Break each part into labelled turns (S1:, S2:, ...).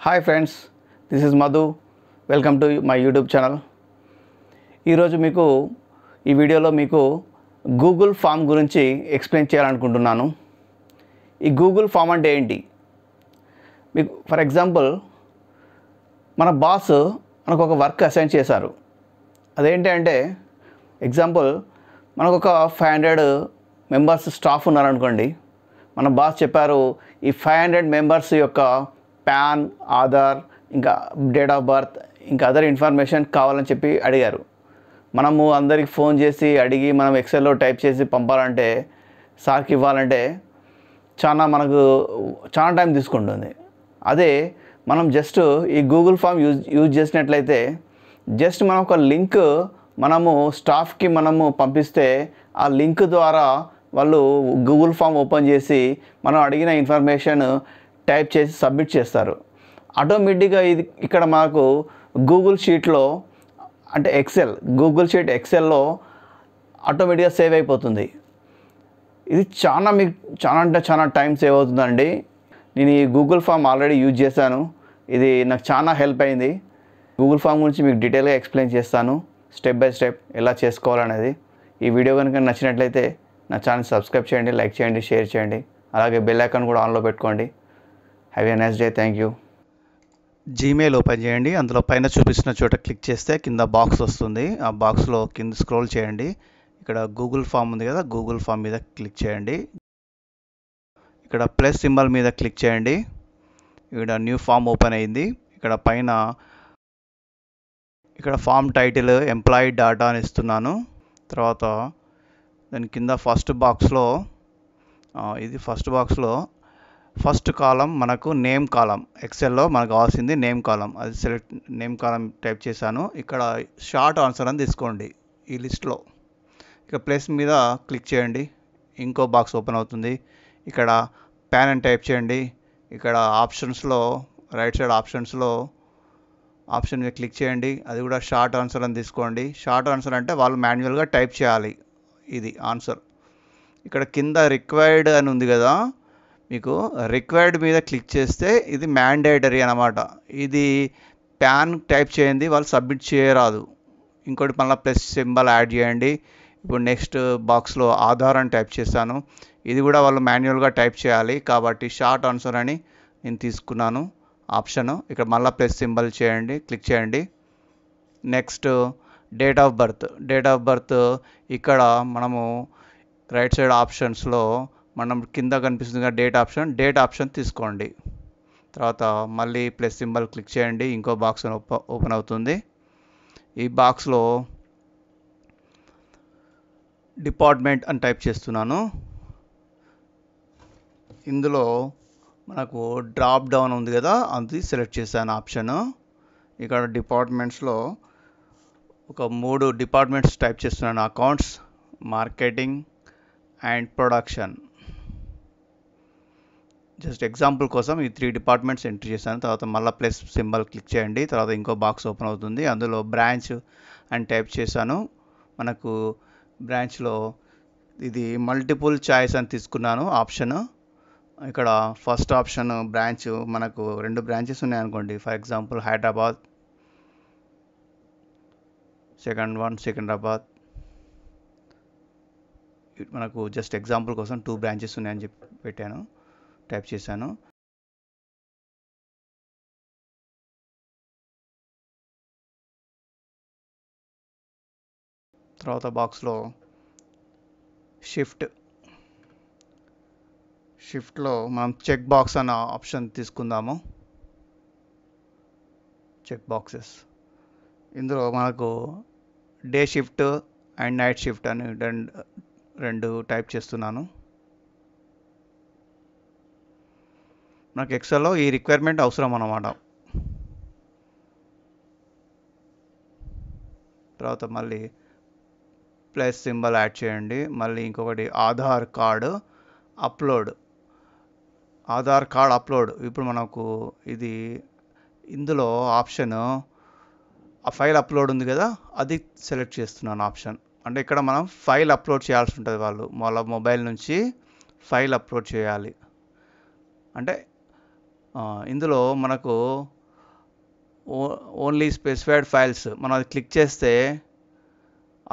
S1: Hi friends, this is Madhu. Welcome to my YouTube channel. ఈరోజు మీకు ఈ వీడియోలో మీకు గూగుల్ ఫామ్ గురించి ఎక్స్ప్లెయిన్ చేయాలనుకుంటున్నాను. ఈ గూగుల్ ఫామ్ అంటే ఏంటి? మీకు ఫర్ ఎగ్జాంపుల్ మన బాస్ మనకు ఒక వర్క్ అసైన్ చేశారు. అదేంటి అంటే ఎగ్జాంపుల్ మనకు ఒక 500 మెంబర్స్ స్టాఫ్ ఉన్నారనుకోండి. మన బాస్ చెప్పారు ఈ 500 మెంబర్స్ యొక్క పాన్, ఆధార్, ఇంకా డేట్ ఆఫ్ బర్త్, ఇంకా అదర్ ఇన్ఫర్మేషన్ కావాలని చెప్పి అడిగారు. మనము అందరికి ఫోన్ చేసి అడిగి మనం ఎక్సెల్లో టైప్ చేసి పంపాలంటే, సార్కి ఇవ్వాలంటే మనకు చాలా టైం తీసుకుంటుంది. అదే మనం జస్ట్ ఈ గూగుల్ ఫామ్ యూజ్ చేసినట్లయితే జస్ట్ మనం ఒక లింక్ మనము స్టాఫ్కి మనము పంపిస్తే ఆ లింక్ ద్వారా వాళ్ళు గూగుల్ ఫామ్ ఓపెన్ చేసి మనం అడిగిన ఇన్ఫర్మేషన్ టైప్ చేసి సబ్మిట్ చేస్తారు. ఆటోమేటిక్గా ఇది ఇక్కడ మాకు గూగుల్ షీట్లో అంటే గూగుల్ షీట్ ఎక్సెల్లో ఆటోమేటిక్గా సేవ్ అయిపోతుంది. ఇది మీకు చాలా టైం సేవ్ అవుతుందండి. నేను ఈ గూగుల్ ఫామ్ ఆల్రెడీ యూజ్ చేశాను. ఇది నాకు చాలా హెల్ప్ అయింది. గూగుల్ ఫామ్ గురించి మీకు డీటెయిల్గా ఎక్స్ప్లెయిన్ చేస్తాను, స్టెప్ బై స్టెప్ ఎలా చేసుకోవాలనేది. ఈ వీడియో కనుక నచ్చినట్లయితే నా ఛానల్ సబ్స్క్రైబ్ చేయండి, లైక్ చేయండి, షేర్ చేయండి. అలాగే బెల్ ఐకాన్ కూడా ఆన్లో పెట్టుకోండి. Have a nice day. Thank you.
S2: Gmail open చేయండి. అందులో పైన చూపిస్తున్న చోట క్లిక్ చేస్తే కింద బాక్స్ వస్తుంది. ఆ బాక్స్లో కింద స్క్రోల్ చేయండి. ఇక్కడ గూగుల్ ఫామ్ ఉంది కదా, గూగుల్ ఫామ్ మీద క్లిక్ చేయండి. ఇక్కడ ప్లస్ సింబల్ మీద క్లిక్ చేయండి. ఇక్కడ న్యూ ఫామ్ ఓపెన్ అయింది. ఇక్కడ పైన ఫామ్ టైటిల్ ఎంప్లాయీ డాటా అని ఇస్తున్నాను. తర్వాత దాని కింద ఫస్ట్ బాక్స్లో ఫస్ట్ కాలం మనకు నేమ్ కాలం. ఎక్సెల్లో మనకు కావాల్సింది నేమ్ కాలం. అది నేమ్ కాలం టైప్ చేశాను. ఇక్కడ షార్ట్ ఆన్సర్ అని తీసుకోండి ఈ లిస్ట్లో. ఇక ప్లస్ మీద క్లిక్ చేయండి. ఇంకో బాక్స్ ఓపెన్ అవుతుంది. ఇక్కడ పాన్ అని టైప్ చేయండి. ఇక్కడ ఆప్షన్స్లో రైట్ సైడ్ ఆప్షన్ మీద క్లిక్ చేయండి. అది కూడా షార్ట్ ఆన్సర్ అని తీసుకోండి. షార్ట్ ఆన్సర్ అంటే వాళ్ళు మాన్యువల్గా టైప్ చేయాలి ఇది ఆన్సర్. ఇక్కడ కింద రిక్వైర్డ్ అని ఉంది కదా, మీకు రిక్వైర్డ్ మీద క్లిక్ చేస్తే ఇది మ్యాండేటరీ అన్నమాట. ఇది పాన్ టైప్ చేయండి, వాళ్ళు సబ్మిట్ చేయరాదు. ఇంకోటి మళ్ళీ ప్లస్ సింబల్ యాడ్ చేయండి. ఇప్పుడు నెక్స్ట్ బాక్స్లో ఆధార్ అని టైప్ చేశాను. ఇది కూడా వాళ్ళు మాన్యువల్గా టైప్ చేయాలి కాబట్టి షార్ట్ ఆన్సర్ అని నేను తీసుకున్నాను ఆప్షను. ఇక్కడ మళ్ళీ ప్లస్ సింబల్ క్లిక్ చేయండి. నెక్స్ట్ డేట్ ఆఫ్ బర్త్ ఇక్కడ మనము రైట్ సైడ్ ఆప్షన్స్లో మనం కింద కనిపిస్తుంది కదా డేట్ ఆప్షన్ తీసుకోండి. తర్వాత మళ్ళీ ప్లస్ సింబల్ క్లిక్ చేయండి. ఇంకో బాక్స్ ఓపెన్ అవుతుంది. ఈ బాక్స్లో డిపార్ట్మెంట్ అని టైప్ చేస్తున్నాను. ఇందులో మనకు డ్రాప్ డౌన్ ఉంది కదా, అది సెలెక్ట్ చేశాను ఆప్షన్. ఇక్కడ డిపార్ట్మెంట్స్లో ఒక 3 డిపార్ట్మెంట్స్ టైప్ చేస్తున్నాను. Accounts, marketing and production. Just example కోసం ఈ 3 డిపార్ట్మెంట్స్ ఎంటర్ చేశాను. తర్వాత మళ్ళీ ప్లస్ సింబల్ క్లిక్ చేయండి. తర్వాత ఇంకో బాక్స్ ఓపెన్ అవుతుంది. అందులో బ్రాంచ్ అని టైప్ చేశాను. మనకు బ్రాంచ్లో ఇది మల్టిపుల్ చాయిస్ అని తీసుకున్నాను ఆప్షన్. ఇక్కడ ఫస్ట్ ఆప్షన్ బ్రాంచ్ మనకు 2 బ్రాంచెస్ ఉన్నాయనుకోండి. For example Hyderabad, second one Secunderabad. మనకు జస్ట్ ఎగ్జాంపుల్ కోసం 2 బ్రాంచెస్ ఉన్నాయని చెప్పి టైప్ చేశాను. తర్వాత బాక్స్లో షిఫ్ట్లో మనం చెక్ బాక్స్ అన్న ఆప్షన్ తీసుకుందాము. చెక్ బాక్సెస్ ఇందులో మనకు day shift and night shift అని రెండు టైప్ చేస్తున్నాను. నాకు ఎక్సెల్లో ఈ రిక్వైర్మెంట్ అవసరం అన్నమాట. తర్వాత మళ్ళీ ప్లస్ సింబల్ యాడ్ చేయండి. మళ్ళీ ఇంకొకటి ఆధార్ కార్డ్ అప్లోడ్. ఇప్పుడు మనకు ఇందులో ఆప్షన్ ఆ ఫైల్ అప్లోడ్ ఉంది కదా, అది సెలెక్ట్ చేస్తున్నాను ఆప్షన్. అంటే ఇక్కడ మనం ఫైల్ అప్లోడ్ చేయాల్సి ఉంటుంది. వాళ్ళు వాళ్ళ మొబైల్ నుంచి ఫైల్ అప్లోడ్ చేయాలి. అంటే ఇందులో మనకు ఓన్లీ స్పెసిఫైడ్ ఫైల్స్ మనం అది క్లిక్ చేస్తే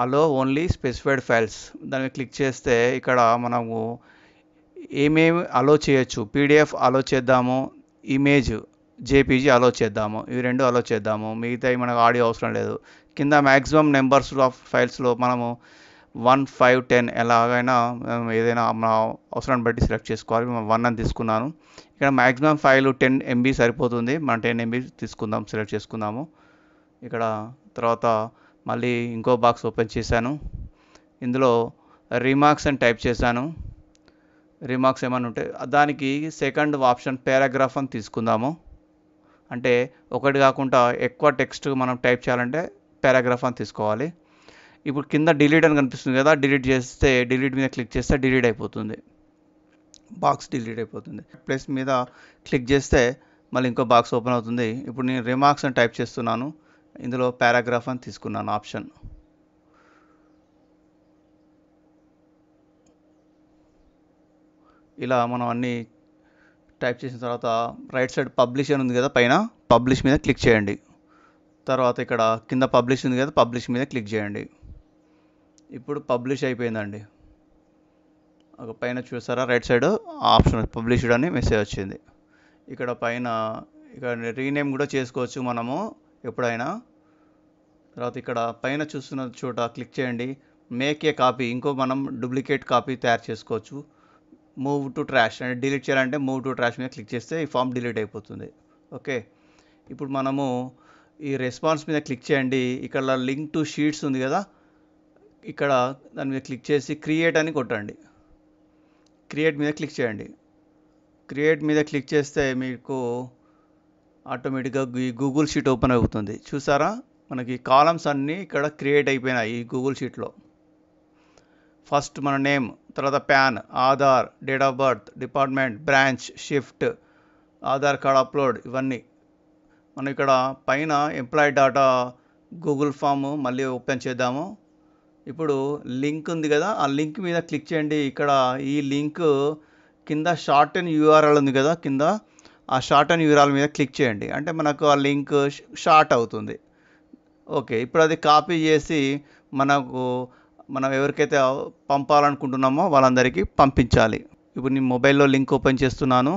S2: అలో ఓన్లీ స్పెసిఫైడ్ ఫైల్స్ దాని మీద క్లిక్ చేస్తే ఇక్కడ మనము ఏమేమి అలో చేయొచ్చు, పీడిఎఫ్ అలో చేద్దాము, ఇమేజ్ జేపీజీ అలో చేద్దాము, ఇవి రెండు అలో చేద్దాము, మిగతాయి మనకు ఆడియో అవసరం లేదు. కింద మ్యాక్సిమం నెంబర్స్ ఆఫ్ ఫైల్స్లో మనము 1, 5, 10 ఎలాగైనా ఏదైనా మన అవసరాన్ని బట్టి సెలెక్ట్ చేసుకోవాలి. 1 అని తీసుకున్నాను. ఇక్కడ మ్యాక్సిమం ఫైల్ 10 MB సరిపోతుంది. మనం 10 MB తీసుకుందాం, సెలెక్ట్ చేసుకుందాము. ఇక్కడ తర్వాత మళ్ళీ ఇంకో బాక్స్ ఓపెన్ చేశాను. ఇందులో రిమార్క్స్ అని టైప్ చేశాను. రిమార్క్స్ ఏమైనా ఉంటే దానికి సెకండ్ ఆప్షన్ పారాగ్రాఫ్ అని తీసుకుందాము. అంటే ఒకటి కాకుండా ఎక్కువ టెక్స్ట్ మనం టైప్ చేయాలంటే పారాగ్రాఫ్ అని తీసుకోవాలి. ఇప్పుడు కింద డిలీట్ అని కనిపిస్తుంది కదా, డిలీట్ చేస్తే డిలీట్ మీద క్లిక్ చేస్తే డిలీట్ అయిపోతుంది, బాక్స్ డిలీట్ అయిపోతుంది. ప్లస్ మీద క్లిక్ చేస్తే మళ్ళీ ఇంకో బాక్స్ ఓపెన్ అవుతుంది. ఇప్పుడు నేను రిమార్క్స్ అని టైప్ చేస్తున్నాను. ఇందులో పారాగ్రాఫ్ అని తీసుకున్నాను ఆప్షన్. ఇలా మనం అన్నీ టైప్ చేసిన తర్వాత రైట్ సైడ్ పబ్లిష్ అని ఉంది కదా, పైన పబ్లిష్ మీద క్లిక్ చేయండి. తర్వాత ఇక్కడ కింద పబ్లిష్ ఉంది కదా, పబ్లిష్ మీద క్లిక్ చేయండి. ఇప్పుడు పబ్లిష్ అయిపోయిందండి. పైన చూసారా రైట్ సైడ్ ఆప్షన్ పబ్లిష్డ్ అని మెసేజ్ వచ్చింది. ఇక్కడ పైన ఇక్కడ రీనేమ్ కూడా చేసుకోవచ్చు మనము ఎప్పుడైనా. తర్వాత ఇక్కడ పైన చూస్తున్న చోట క్లిక్ చేయండి, మేక్ ఏ కాపీ, ఇంకో మనం డూప్లికేట్ కాపీ తయారు చేసుకోవచ్చు. మూవ్ టు ట్రాష్ అంటే డిలీట్ చేయాలంటే మూవ్ టు ట్రాష్ మీద క్లిక్ చేస్తే ఈ ఫామ్ డిలీట్ అయిపోతుంది. ఓకే, ఇప్పుడు మనము ఈ రెస్పాన్స్ మీద క్లిక్ చేయండి. ఇక్కడ లింక్ టు షీట్స్ ఉంది కదా, ఇక్కడ దాని మీద క్లిక్ చేసి క్రియేట్ అని కొట్టండి. క్రియేట్ మీద క్లిక్ చేయండి. క్రియేట్ మీద క్లిక్ చేస్తే మీకు ఆటోమేటిక్గా ఈ గూగుల్ షీట్ ఓపెన్ అవుతుంది. చూసారా, మనకి కాలమ్స్ అన్నీ ఇక్కడ క్రియేట్ అయిపోయినాయి ఈ గూగుల్ షీట్లో. ఫస్ట్ మన నేమ్, తర్వాత pan, Aadhaar, date of birth, department, branch, shift, Aadhaar card upload, ఇవన్నీ మనం ఇక్కడ పైన ఎంప్లాయీ డాటా గూగుల్ ఫామ్ మళ్ళీ ఓపెన్ చేద్దాము. ఇప్పుడు లింక్ ఉంది కదా, ఆ లింక్ మీద క్లిక్ చేయండి. ఇక్కడ ఈ లింక్ కింద షార్ట్ అండ్ యూఆర్ఎల్ ఉంది కదా, కింద ఆ షార్ట్ అండ్ యూఆర్ఎల్ మీద క్లిక్ చేయండి. అంటే మనకు ఆ లింక్ షార్ట్ అవుతుంది. ఓకే, ఇప్పుడు అది కాపీ చేసి మనం ఎవరికైతే పంపాలనుకుంటున్నామో వాళ్ళందరికీ పంపించాలి. ఇప్పుడు నేను మొబైల్లో లింక్ ఓపెన్ చేస్తున్నాను.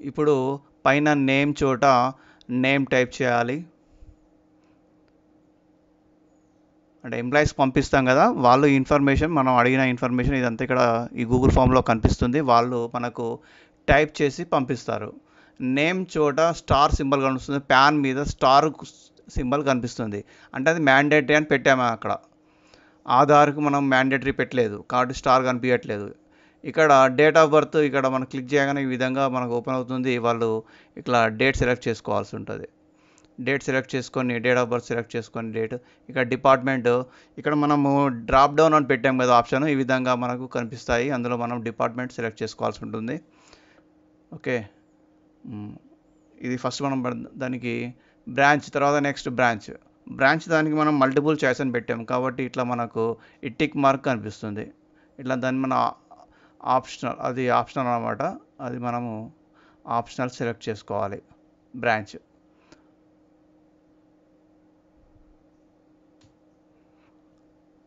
S2: ఇప్పుడు పైన నేమ్ చోట నేమ్ టైప్ చేయాలి. అంటే ఎంప్లాయీస్కి పంపిస్తాం కదా, వాళ్ళు ఇన్ఫర్మేషన్, మనం అడిగిన ఇన్ఫర్మేషన్ ఇదంతా ఇక్కడ ఈ గూగుల్ ఫామ్లో కనిపిస్తుంది. వాళ్ళు మనకు టైప్ చేసి పంపిస్తారు. నేమ్ చోట స్టార్ సింబల్ కనిపిస్తుంది, ప్యాన్ మీద స్టార్ సింబల్ కనిపిస్తుంది. అంటే అది మ్యాండేటరీ అని పెట్టాము అక్కడ. ఆధార్కు మనం మ్యాండేటరీ పెట్టలేదు కాబట్టి స్టార్ కనిపించట్లేదు. ఇక్కడ డేట్ ఆఫ్ బర్త్ ఇక్కడ మనం క్లిక్ చేయగానే ఈ విధంగా మనకు ఓపెన్ అవుతుంది. వాళ్ళు ఇట్లా డేట్ సెలెక్ట్ చేసుకోవాల్సి ఉంటుంది. డేట్ సెలెక్ట్ చేసుకొని డేట్ ఆఫ్ బర్త్ సెలెక్ట్ చేసుకొని డేట్. ఇక్కడ డిపార్ట్మెంట్, ఇక్కడ మనము డ్రాప్ డౌన్ అని పెట్టాం కదా ఆప్షన్, ఈ విధంగా మనకు కనిపిస్తాయి. అందులో మనం డిపార్ట్మెంట్ సెలెక్ట్ చేసుకోవాల్సి ఉంటుంది. ఓకే, ఇది ఫస్ట్ మనం దానికి బ్రాంచ్, తర్వాత నెక్స్ట్ బ్రాంచ్ దానికి మనం మల్టిపుల్ చాయిస్ అని పెట్టాము కాబట్టి ఇట్లా మనకు ఈ టిక్ మార్క్ కనిపిస్తుంది. ఇట్లా దాన్ని మన ఆప్షనల్, అది ఆప్షనల్ అన్నమాట. అది మనము ఆప్షనల్ సెలెక్ట్ చేసుకోవాలి. బ్రాంచ్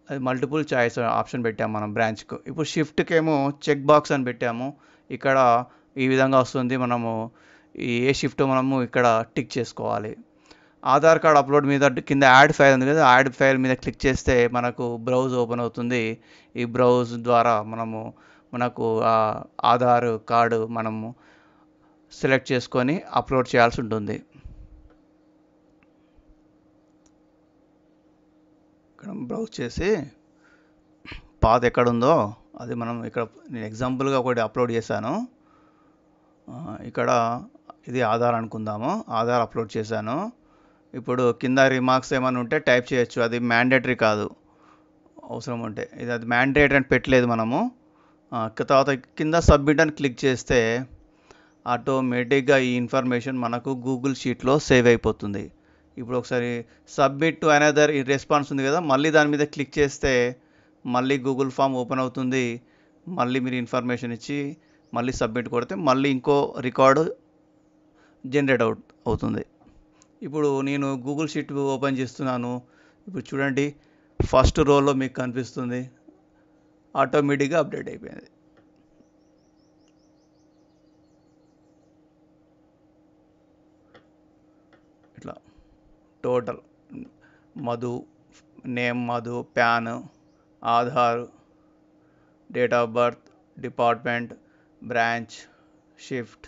S2: అది మల్టిపుల్ చాయిస్ ఆప్షన్ పెట్టాము మనం బ్రాంచ్కు. ఇప్పుడు షిఫ్ట్కి ఏమో చెక్ బాక్స్ అని పెట్టాము. ఇక్కడ ఈ విధంగా వస్తుంది. మనము ఏ షిఫ్ట్ మనము ఇక్కడ టిక్ చేసుకోవాలి. ఆధార్ కార్డ్ అప్లోడ్ మీద కింద యాడ్ ఫైల్ ఉంది కదా, యాడ్ ఫైల్ మీద క్లిక్ చేస్తే మనకు బ్రౌజ్ ఓపెన్ అవుతుంది. ఈ బ్రౌజ్ ద్వారా మనకు ఆధార్ కార్డు మనము సెలెక్ట్ చేసుకొని అప్లోడ్ చేయాల్సి ఉంటుంది. ఇక్కడ బ్రౌజ్ చేసి పాత ఎక్కడుందో అది మనం ఇక్కడ నేను ఎగ్జాంపుల్గా ఒకటి అప్లోడ్ చేశాను. ఇక్కడ ఇది ఆధార్ అనుకుందాము, ఆధార్ అప్లోడ్ చేశాను. ఇప్పుడు కింద రిమార్క్స్ ఏమైనా ఉంటే టైప్ చేయొచ్చు, అది మ్యాండేటరీ కాదు, అవసరం ఉంటే. అది మ్యాండేటరీ అని పెట్టలేదు మనము. తర్వాత కింద సబ్మిట్ అని క్లిక్ చేస్తే ఆటోమేటిక్గా ఈ ఇన్ఫర్మేషన్ మనకు గూగుల్ షీట్లో సేవ్ అయిపోతుంది. ఇప్పుడు ఒకసారి సబ్మిట్ టు అనదర్ ఈ రెస్పాన్స్ ఉంది కదా, మళ్ళీ దాని మీద క్లిక్ చేస్తే మళ్ళీ గూగుల్ ఫామ్ ఓపెన్ అవుతుంది. మళ్ళీ మీరు ఇన్ఫర్మేషన్ ఇచ్చి మళ్ళీ సబ్మిట్ కొడితే మళ్ళీ ఇంకో రికార్డు జనరేట్ అవుతుంది. ఇప్పుడు నేను గూగుల్ షీట్ ఓపెన్ చేస్తున్నాను. ఇప్పుడు చూడండి, ఫస్ట్ రోలో మీకు కనిపిస్తుంది, ఆటోమేటిక్గా అప్డేట్ అయిపోయింది. ఇట్లా total Madhu, name Madhu, pan, Aadhaar, date of birth, department, branch, shift.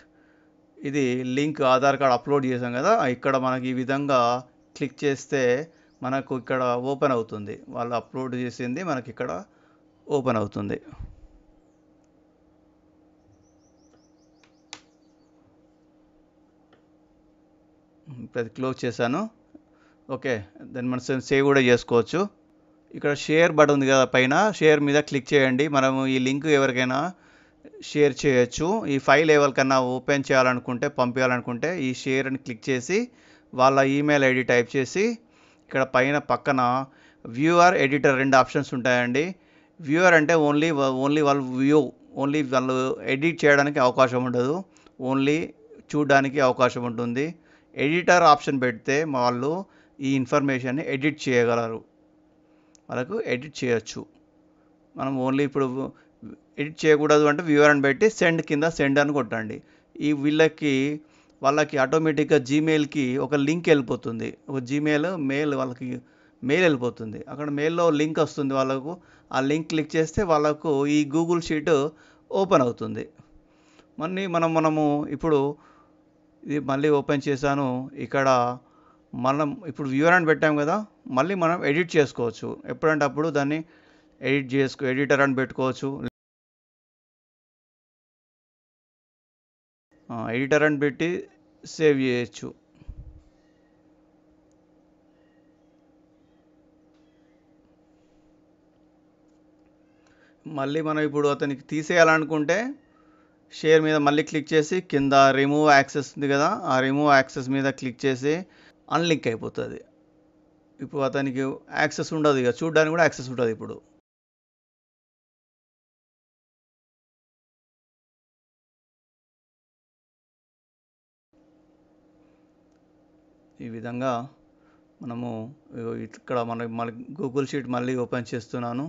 S2: ఇది లింక్ ఆధార్ కార్డ్ అప్లోడ్ చేసాం కదా, ఇక్కడ మనకి ఈ విధంగా క్లిక్ చేస్తే మనకు ఇక్కడ ఓపెన్ అవుతుంది. వాళ్ళు అప్లోడ్ చేసింది మనకి ఇక్కడ ఓపెన్ అవుతుంది. ఇప్పుడు క్లోజ్ చేశాను. ఓకే, దాన్ని మనం సేవ్ కూడా చేసుకోవచ్చు. ఇక్కడ షేర్ బటన్ ఉంది కదా పైన, షేర్ మీద క్లిక్ చేయండి. మనము ఈ లింక్ ఎవరికైనా షేర్ చేయొచ్చు. ఈ ఫైల్ ఎవరికైనా ఓపెన్ చేయాలనుకుంటే, పంపించాలనుకుంటే ఈ షేర్ అని క్లిక్ చేసి వాళ్ళ ఈమెయిల్ ఐడి టైప్ చేసి ఇక్కడ పైన పక్కన వ్యూవర్, ఎడిటర్ 2 ఆప్షన్స్ ఉంటాయండి. వ్యూవర్ అంటే ఓన్లీ వాళ్ళు ఓన్లీ వాళ్ళు ఎడిట్ చేయడానికి అవకాశం ఉండదు, ఓన్లీ చూడడానికి అవకాశం ఉంటుంది. ఎడిటర్ ఆప్షన్ పెడితే వాళ్ళు ఈ ఇన్ఫర్మేషన్ని ఎడిట్ చేయగలరు, వాళ్ళకు ఎడిట్ చేయొచ్చు. మనం ఓన్లీ ఇప్పుడు ఎడిట్ చేయకూడదు అంటే వ్యూవర్ అని పెట్టి సెండ్ కింద సెండ్ అని కొట్టండి. ఈ వాళ్ళకి ఆటోమేటిక్గా జీమెయిల్కి ఒక లింక్ వెళ్ళిపోతుంది, ఒక మెయిల్ వాళ్ళకి మెయిల్ వెళ్ళిపోతుంది. అక్కడ మెయిల్లో లింక్ వస్తుంది వాళ్ళకు. ఆ లింక్ క్లిక్ చేస్తే వాళ్ళకు ఈ గూగుల్ షీట్ ఓపెన్ అవుతుంది. మనము ఇప్పుడు ఇది మళ్ళీ ఓపెన్ చేశాను. ఇక్కడ మనం ఇప్పుడు వ్యూవర్ అని పెట్టాం కదా, మళ్ళీ మనం ఎడిట్ చేసుకోవచ్చు. ఎప్పుడంటే అప్పుడు దాన్ని ఎడిటర్ అని పెట్టుకోవచ్చు. ఎడిటర్ అని పెట్టి సేవ్ చేయొచ్చు. మళ్ళీ మనం ఇప్పుడు అతనికి తీసేయాలనుకుంటే షేర్ మీద మళ్ళీ క్లిక్ చేసి కింద రిమూవ్ యాక్సెస్ ఉంది కదా, ఆ రిమూవ్ యాక్సెస్ మీద క్లిక్ చేసి అన్లింక్ అయిపోతుంది. ఇప్పుడు అతనికి యాక్సెస్ ఉండదు, ఇక చూడడానికి కూడా యాక్సెస్ ఉంటుంది. ఇప్పుడు ఈ విధంగా మనము ఇక్కడ మళ్ళీ గూగుల్ షీట్ మళ్ళీ ఓపెన్ చేస్తున్నాను.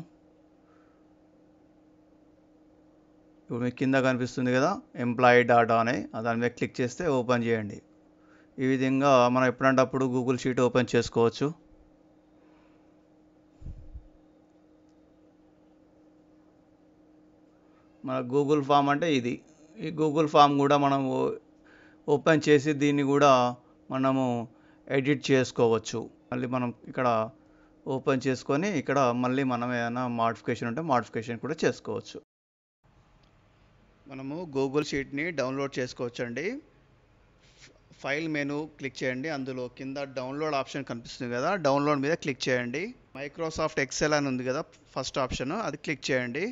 S2: ఇప్పుడు మీకు కింద కనిపిస్తుంది కదా ఎంప్లాయీ డాటా అని, దాని మీద క్లిక్ చేస్తే ఓపెన్ చేయండి. ఈ విధంగా మనం ఎప్పుడంటే అప్పుడు గూగుల్ షీట్ ఓపెన్ చేసుకోవచ్చు. మన గూగుల్ ఫామ్ అంటే ఇది. ఈ గూగుల్ ఫామ్ కూడా మనం ఓపెన్ చేసి దీన్ని కూడా మనము ఎడిట్ చేసుకోవచ్చు. మళ్ళీ మనం ఇక్కడ ఓపెన్ చేసుకొని ఇక్కడ మళ్ళీ మనం ఏదైనా మోడిఫికేషన్ ఉంటే మోడిఫికేషన్ కూడా చేసుకోవచ్చు. మనము గూగుల్ షీట్ని డౌన్లోడ్ చేసుకోవచ్చు అండి. ఫైల్ మెనూ క్లిక్ చేయండి, అందులో కింద డౌన్లోడ్ ఆప్షన్ కనిపిస్తుంది కదా, డౌన్లోడ్ మీద క్లిక్ చేయండి. మైక్రోసాఫ్ట్ ఎక్సెల్ అని ఉంది కదా ఫస్ట్ ఆప్షన్, అది క్లిక్ చేయండి.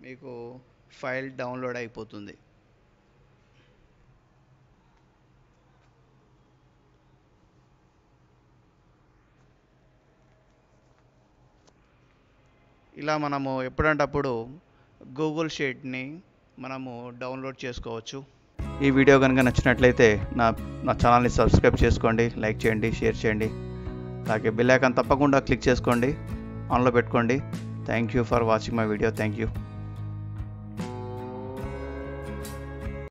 S2: మీకు ఫైల్ డౌన్లోడ్ అయిపోతుంది. ఇలా మనము ఎప్పుడంటే అప్పుడు గూగుల్ షీట్ని మనము డౌన్లోడ్ చేసుకోవచ్చు. ఈ వీడియో కనుక నచ్చినట్లయితే నా ఛానల్ని సబ్స్క్రైబ్ చేసుకోండి, లైక్ చేయండి, షేర్ చేయండి. అలాగే బెల్ ఐకాన్ తప్పకుండా క్లిక్ చేసుకోండి, ఆన్లో పెట్టుకోండి. Thank you for watching my video. Thank you.